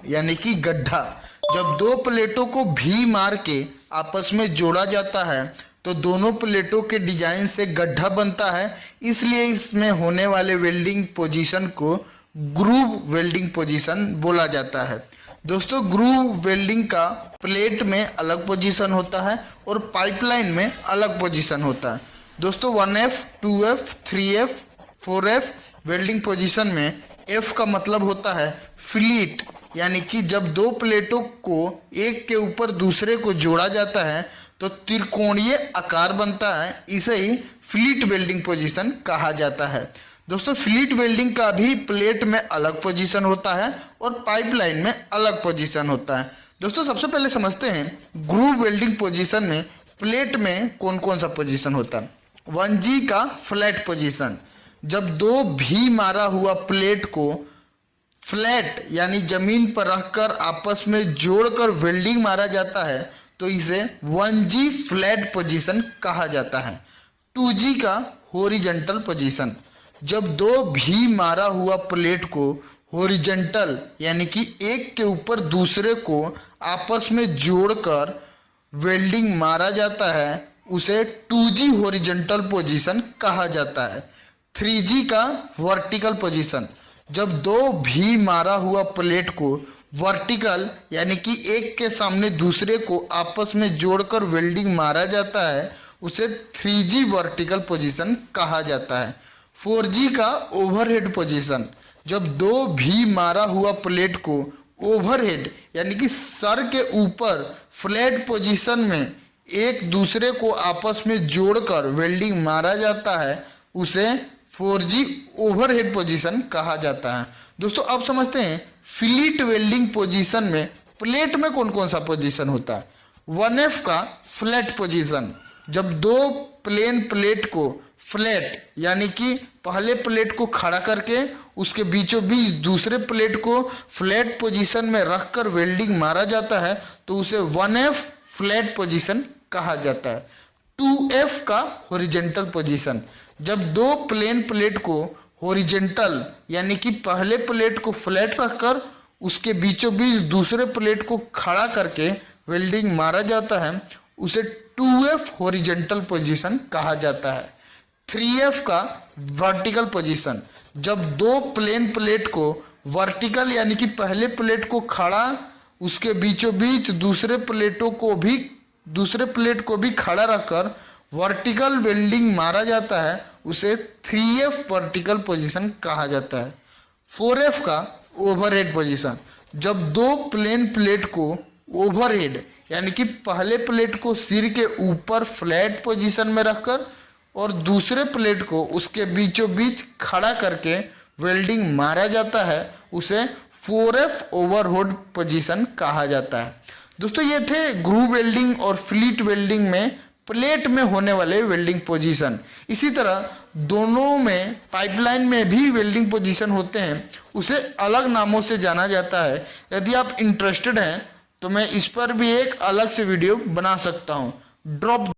यानी कि गड्ढा। जब दो प्लेटों को भी मार के आपस में जोड़ा जाता है तो दोनों प्लेटों के डिजाइन से गड्ढा बनता है, इसलिए इसमें होने वाले वेल्डिंग पोजीशन को ग्रूव वेल्डिंग पोजीशन बोला जाता है। दोस्तों, ग्रूव वेल्डिंग का प्लेट में अलग पोजीशन होता है और पाइपलाइन में अलग पोजीशन होता है। दोस्तों, 1F, 2F, 3F, 4F welding position में F का मतलब होता है फ्लीट, यानी कि जब दो प्लेटों को एक के ऊपर दूसरे को जोड़ा जाता है तो त्रिकोणीय आकार बनता है, इसे ही फ्लीट वेल्डिंग पोजीशन कहा जाता है। दोस्तों, फ्लीट वेल्डिंग का भी प्लेट में अलग पोजीशन होता है और पाइपलाइन में अलग पोजीशन होता है। दोस्तों, सबसे पहले समझते हैं ग्रूव वेल्डिंग पोजीशन में प्लेट में कौन कौन सा पोजीशन होता है। 1G का फ्लैट पोजीशन, जब दो भी मारा हुआ प्लेट को फ्लैट यानी जमीन पर रखकर आपस में जोड़कर वेल्डिंग मारा जाता है तो इसे 1G फ्लैट पोजीशन कहा जाता है। 2G का हॉरिजॉन्टल पोजीशन, जब दो भी मारा हुआ प्लेट को हॉरिजॉन्टल यानी कि एक के ऊपर दूसरे को आपस में जोड़कर वेल्डिंग मारा जाता है उसे 2G हॉरिजॉन्टल पोजीशन कहा जाता है। 3G का वर्टिकल पोजीशन, जब दो भी मारा हुआ प्लेट को वर्टिकल यानी कि एक के सामने दूसरे को आपस में जोड़कर वेल्डिंग मारा जाता है उसे 3G वर्टिकल पोजीशन कहा जाता है। 4G का ओवरहेड पोजीशन, जब दो भी मारा हुआ प्लेट को ओवरहेड यानी कि सर के ऊपर फ्लैट पोजीशन में एक दूसरे को आपस में जोड़कर वेल्डिंग मारा जाता है उसे 4G ओवरहेड पोजीशन कहा जाता है। दोस्तों, अब समझते हैं फ्लीट वेल्डिंग पोजीशन में प्लेट में कौन कौन सा पोजीशन होता है। 1F का फ्लैट पोजीशन, जब दो प्लेन प्लेट को फ्लैट यानी कि पहले प्लेट को खड़ा करके उसके बीचों बीच दूसरे प्लेट को फ्लैट पोजीशन में रखकर वेल्डिंग मारा जाता है तो उसे 1F फ्लैट पोजीशन कहा जाता है। 2F का हॉरिजॉन्टल पोजीशन, जब दो प्लेन प्लेट को हॉरिजॉन्टल यानी कि पहले प्लेट को फ्लैट रखकर उसके बीचों बीच दूसरे प्लेट को खड़ा करके वेल्डिंग मारा जाता है उसे 2F हॉरिजॉन्टल पोजीशन कहा जाता है। 3F का वर्टिकल पोजीशन, जब दो प्लेन प्लेट को वर्टिकल यानी कि पहले प्लेट को खड़ा उसके बीचों बीच दूसरे प्लेट को भी खड़ा रखकर वर्टिकल वेल्डिंग मारा जाता है उसे 3F वर्टिकल पोजीशन कहा जाता है। 4F का ओवरहेड पोजीशन, जब दो प्लेन प्लेट को ओवरहेड यानी कि पहले प्लेट को सिर के ऊपर फ्लैट पोजीशन में रखकर और दूसरे प्लेट को उसके बीचों बीच खड़ा करके वेल्डिंग मारा जाता है उसे 4F ओवरहेड पोजीशन कहा जाता है। दोस्तों, ये थे ग्रूव वेल्डिंग और फ्लीट वेल्डिंग में प्लेट में होने वाले वेल्डिंग पोजीशन। इसी तरह दोनों में पाइपलाइन में भी वेल्डिंग पोजीशन होते हैं, उसे अलग नामों से जाना जाता है। यदि आप इंटरेस्टेड हैं तो मैं इस पर भी एक अलग से वीडियो बना सकता हूँ। ड्रॉप